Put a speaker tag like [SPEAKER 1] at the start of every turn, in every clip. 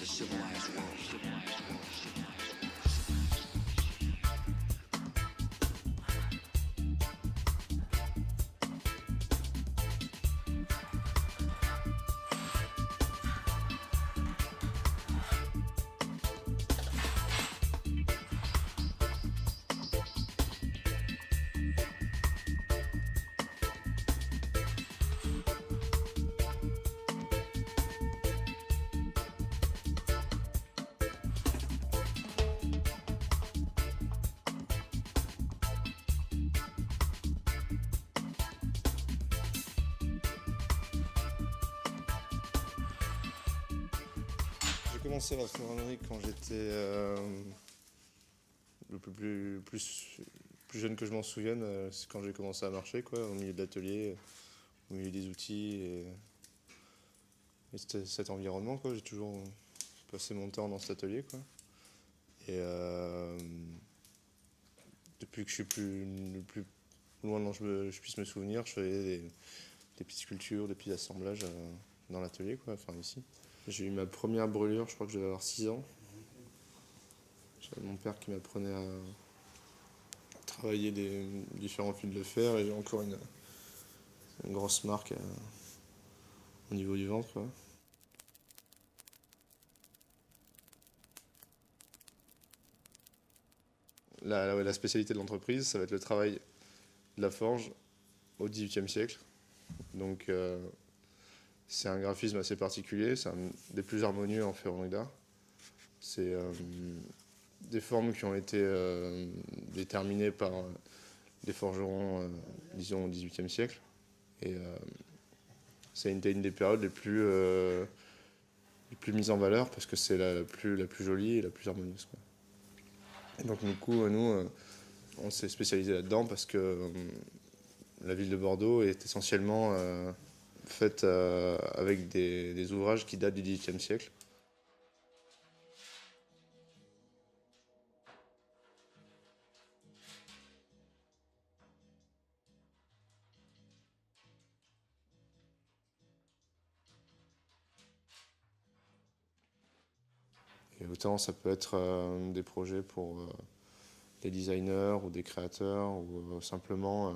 [SPEAKER 1] the civilized world.
[SPEAKER 2] J'ai commencé la ferronnerie quand j'étais le plus jeune que je m'en souvienne. C'est quand j'ai commencé à marcher, quoi, au milieu de l'atelier, au milieu des outils. Et c'était cet environnement, quoi. J'ai toujours passé mon temps dans cet atelier, quoi. Et depuis que je suis le plus loin dont je puisse me souvenir, je faisais des petites sculptures, des petits assemblages dans l'atelier, quoi, enfin ici. J'ai eu ma première brûlure, je crois que je devais avoir 6 ans. J'avais mon père qui m'apprenait à travailler des différents fils de fer et j'ai encore une grosse marque au niveau du ventre, quoi. La spécialité de l'entreprise, ça va être le travail de la forge au XVIIIe siècle. Donc c'est un graphisme assez particulier, c'est un des plus harmonieux en ferronnerie d'art. C'est des formes qui ont été déterminées par des forgerons, disons, au XVIIIe siècle. Et c'est une des périodes les plus mises en valeur parce que c'est la plus jolie et la plus harmonieuse, quoi. Et donc du coup, nous, on s'est spécialisé là-dedans parce que la ville de Bordeaux est essentiellement faite avec des ouvrages qui datent du XVIIIe siècle. Et autant ça peut être des projets pour des designers ou des créateurs ou simplement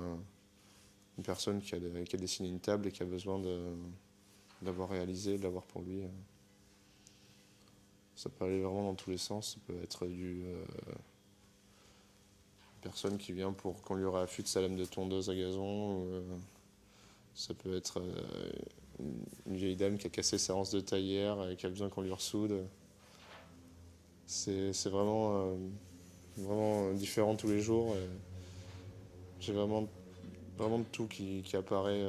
[SPEAKER 2] une personne qui a dessiné une table et qui a besoin d'avoir réalisé, de l'avoir pour lui. Ça peut aller vraiment dans tous les sens. Ça peut être personne qui vient pour qu'on lui réaffûte sa lame de tondeuse à gazon. Ça peut être une vieille dame qui a cassé sa hanse de tailleur et qui a besoin qu'on lui ressoude. C'est vraiment différent tous les jours. J'ai vraiment de tout qui apparaît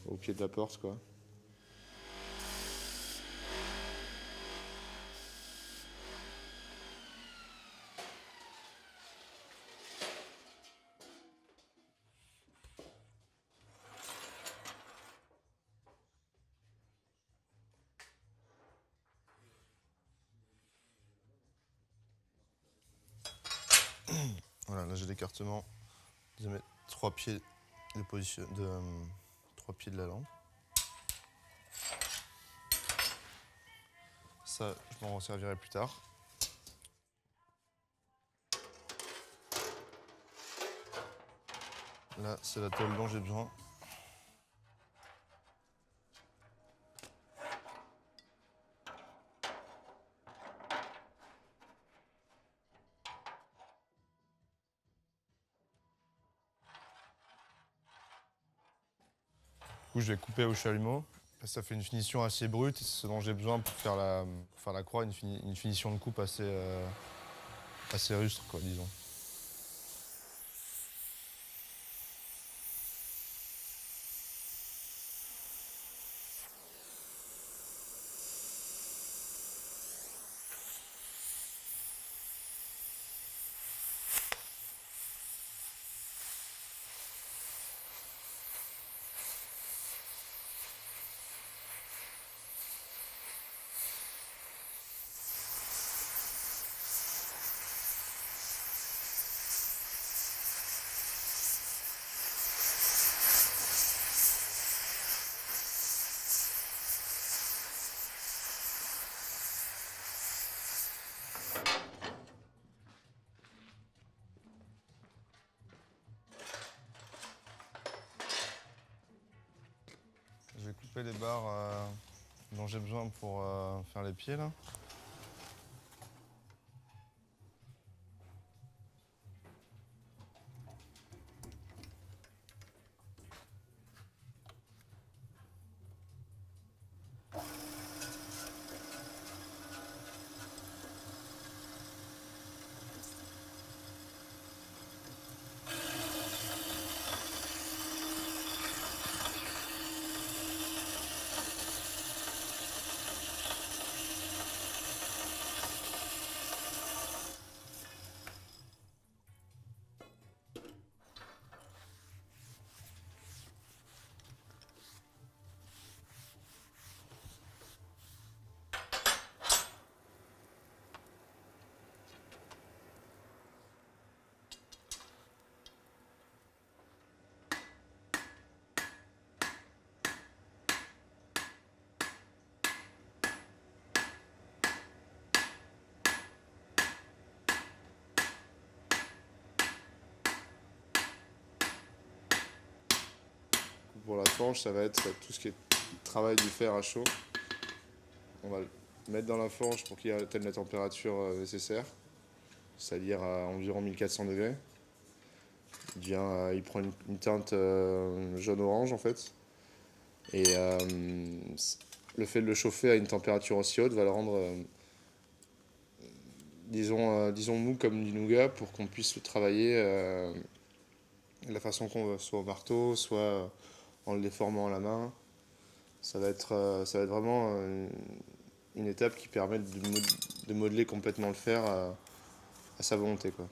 [SPEAKER 2] au pied de la porte, quoi. Voilà, là j'ai l'écartement de mettre 3 pieds de 3 pieds de la lampe. Ça, je m'en servirai plus tard. Là, c'est la tôle dont j'ai besoin. Du coup, je vais couper au chalumeau. Ça fait une finition assez brute, c'est ce dont j'ai besoin pour faire la croix, une finition de coupe assez rustre, quoi, disons. couper les barres dont j'ai besoin pour faire les pieds là. Pour la forge, ça va être tout ce qui est travail du fer à chaud. On va le mettre dans la forge pour qu'il atteigne la température nécessaire, c'est-à-dire à environ 1400 degrés. Il prend une teinte jaune-orange en fait. Et le fait de le chauffer à une température aussi haute va le rendre, disons mou comme du nougat pour qu'on puisse le travailler de la façon qu'on veut, soit au marteau, soit en le déformant à la main. Ça va être vraiment une étape qui permet de modeler complètement le fer à sa volonté, quoi.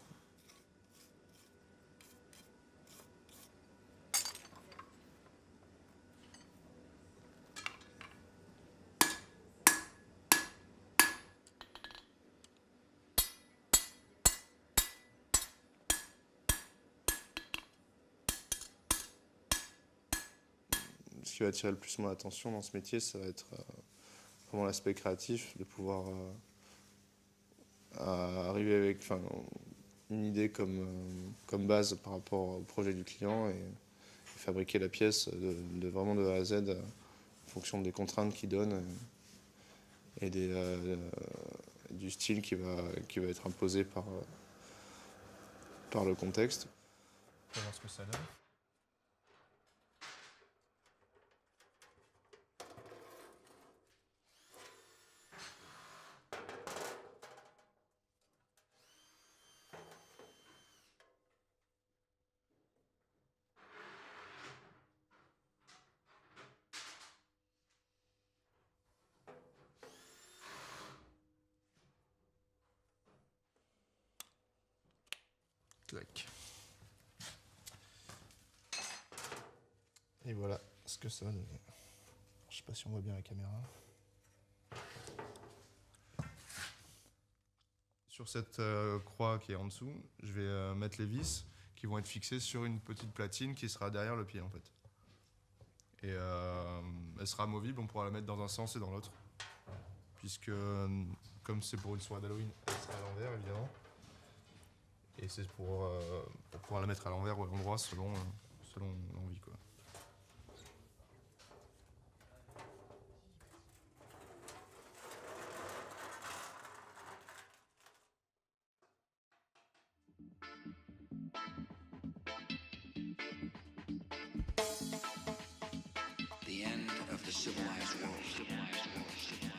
[SPEAKER 2] Ce qui va attirer le plus mon attention dans ce métier, ça va être vraiment l'aspect créatif, de pouvoir arriver avec une idée comme base par rapport au projet du client et fabriquer la pièce vraiment de A à Z en fonction des contraintes qu'il donne et du style qui va être imposé par le contexte. On va voir ce que ça donne. Clac. Et voilà ce que ça va donner. Je sais pas si on voit bien la caméra. Sur cette croix qui est en dessous, je vais mettre les vis qui vont être fixées sur une petite platine qui sera derrière le pied en fait. Et elle sera amovible, on pourra la mettre dans un sens et dans l'autre. Puisque comme c'est pour une soirée d'Halloween, elle sera à l'envers évidemment. Et c'est pour pouvoir la mettre à l'envers ou à l'endroit selon l'envie, quoi.
[SPEAKER 1] The end of the civilized world.